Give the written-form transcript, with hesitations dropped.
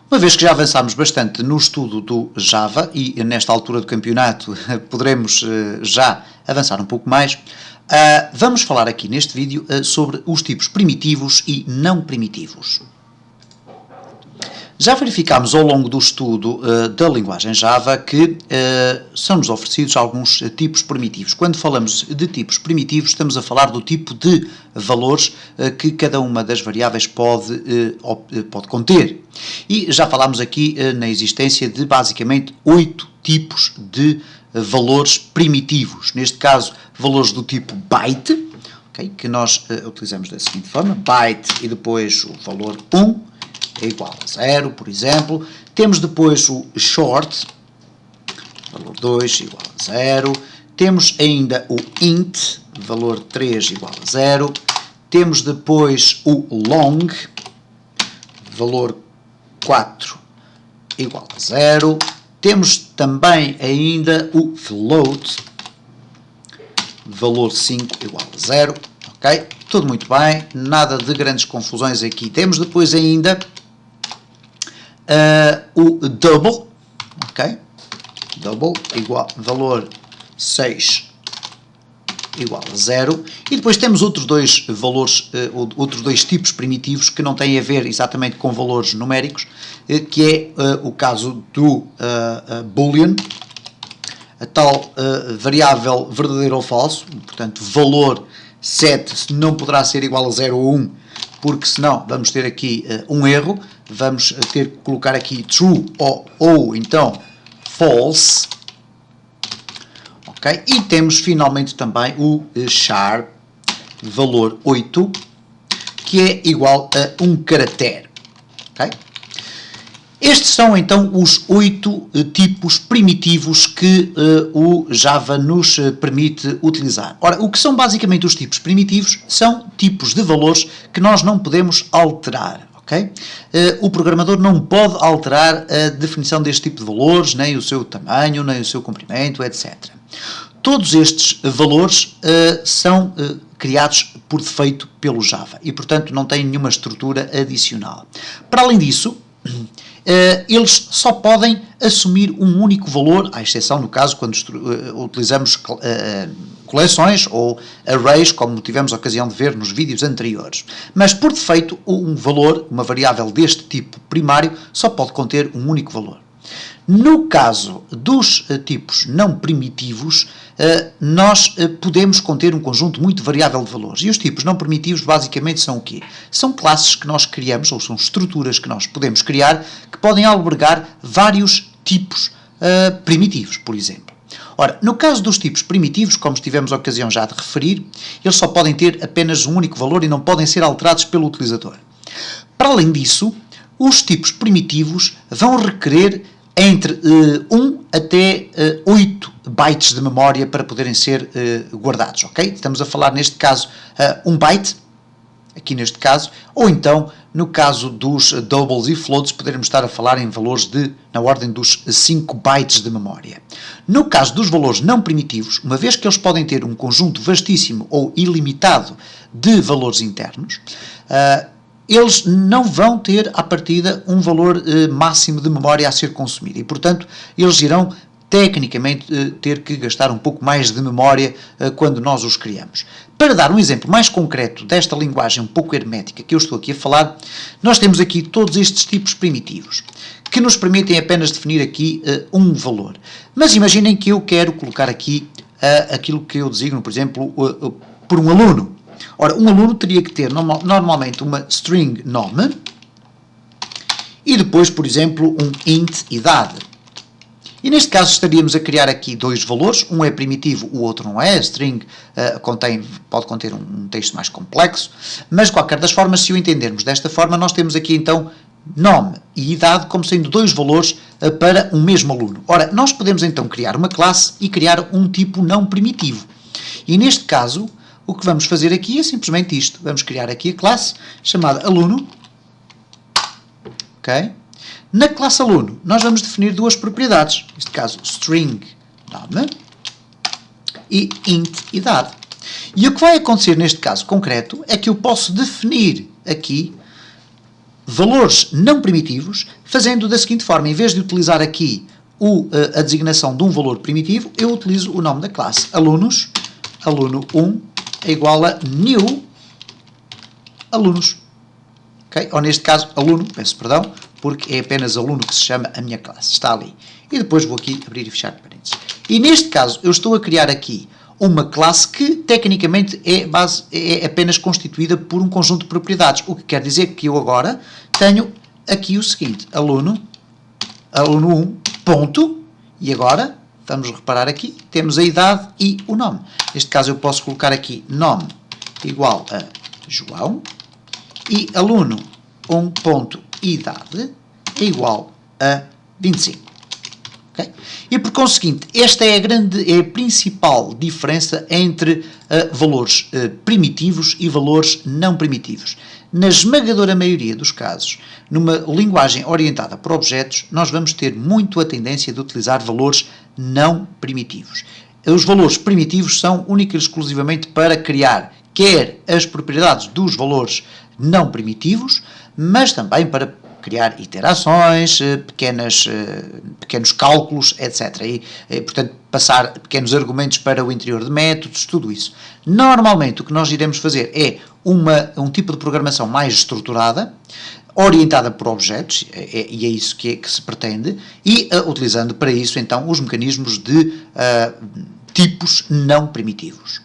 Uma vez que já avançámos bastante no estudo do Java e nesta altura do campeonato poderemos já avançar um pouco mais, vamos falar aqui neste vídeo sobre os tipos primitivos e não primitivos. Já verificámos ao longo do estudo da linguagem Java que são-nos oferecidos alguns tipos primitivos. Quando falamos de tipos primitivos, estamos a falar do tipo de valores que cada uma das variáveis pode conter. E já falámos aqui na existência de basicamente 8 tipos de valores primitivos. Neste caso, valores do tipo byte, okay, que nós utilizamos da seguinte forma, byte e depois o valor 1, é igual a 0, por exemplo. Temos depois o short, valor 2 igual a 0. Temos ainda o int, valor 3 igual a 0. Temos depois o long, valor 4 igual a 0. Temos também ainda o float, valor 5 igual a 0. Ok? Tudo muito bem, nada de grandes confusões aqui. Temos depois ainda o double, ok? Double igual valor 6 igual a 0. E depois temos outros dois valores, outros dois tipos primitivos que não têm a ver exatamente com valores numéricos, que é o caso do boolean, a tal variável verdadeiro ou falso, portanto valor 7 não poderá ser igual a 0 ou 1, porque senão vamos ter aqui um erro, vamos ter que colocar aqui true ou então false, ok? E temos finalmente também o char, valor 8, que é igual a um caractere, ok? Estes são então os 8 tipos primitivos que o Java nos permite utilizar. Ora, o que são basicamente os tipos primitivos? São tipos de valores que nós não podemos alterar. Okay? O programador não pode alterar a definição deste tipo de valores, nem o seu tamanho, nem o seu comprimento, etc. Todos estes valores são criados por defeito pelo Java e, portanto, não têm nenhuma estrutura adicional. Para além disso, eles só podem assumir um único valor, à exceção, no caso, quando utilizamos coleções ou arrays, como tivemos a ocasião de ver nos vídeos anteriores. Mas, por defeito, um valor, uma variável deste tipo primário, só pode conter um único valor. No caso dos tipos não primitivos, nós podemos conter um conjunto muito variável de valores. E os tipos não primitivos basicamente são o quê? São classes que nós criamos, ou são estruturas que nós podemos criar, que podem albergar vários tipos primitivos, por exemplo. Ora, no caso dos tipos primitivos, como tivemos a ocasião já de referir, eles só podem ter apenas um único valor e não podem ser alterados pelo utilizador. Para além disso, os tipos primitivos vão requerer entre 1 até 8 bytes de memória para poderem ser guardados, ok? Estamos a falar neste caso 1 byte, aqui neste caso, ou então no caso dos doubles e floats poderemos estar a falar em valores na ordem dos 5 bytes de memória. No caso dos valores não primitivos, uma vez que eles podem ter um conjunto vastíssimo ou ilimitado de valores internos, eles não vão ter, à partida, um valor máximo de memória a ser consumido e, portanto, eles irão, tecnicamente, ter que gastar um pouco mais de memória quando nós os criamos. Para dar um exemplo mais concreto desta linguagem um pouco hermética que eu estou aqui a falar, nós temos aqui todos estes tipos primitivos, que nos permitem apenas definir aqui um valor. Mas imaginem que eu quero colocar aqui aquilo que eu designo, por exemplo, por um aluno. Ora, um aluno teria que ter normalmente uma string nome e depois, por exemplo, um int idade. E neste caso estaríamos a criar aqui dois valores, um é primitivo, o outro não é. A string pode conter um texto mais complexo, mas de qualquer das formas, se o entendermos desta forma, nós temos aqui então nome e idade como sendo dois valores para um mesmo aluno. Ora, nós podemos então criar uma classe e criar um tipo não primitivo. E neste caso, o que vamos fazer aqui é simplesmente isto. Vamos criar aqui a classe chamada aluno. Ok? Na classe aluno, nós vamos definir duas propriedades. Neste caso, string nome e int idade. E o que vai acontecer neste caso concreto é que eu posso definir aqui valores não primitivos, fazendo da seguinte forma: em vez de utilizar aqui a designação de um valor primitivo, eu utilizo o nome da classe. Alunos, aluno1 é igual a new alunos. Okay? Ou neste caso, aluno, peço perdão, porque é apenas aluno que se chama a minha classe. Está ali. E depois vou aqui abrir e fechar parênteses. E neste caso, eu estou a criar aqui uma classe que, tecnicamente, é apenas constituída por um conjunto de propriedades. O que quer dizer que eu agora tenho aqui o seguinte: aluno1, ponto, e agora, vamos reparar aqui, temos a idade e o nome. Neste caso, eu posso colocar aqui nome igual a João, e aluno1.idade é igual a 25. Okay? E por conseguinte, esta é a principal diferença entre valores primitivos e valores não primitivos. Na esmagadora maioria dos casos, numa linguagem orientada por objetos, nós vamos ter muito a tendência de utilizar valores não primitivos. Os valores primitivos são única e exclusivamente para criar quer as propriedades dos valores não primitivos, mas também para criar iterações, pequenos cálculos, etc. E, portanto, passar pequenos argumentos para o interior de métodos, tudo isso. Normalmente, o que nós iremos fazer é um tipo de programação mais estruturada, orientada por objetos, e é isso que se pretende, e utilizando para isso, então, os mecanismos de tipos não primitivos.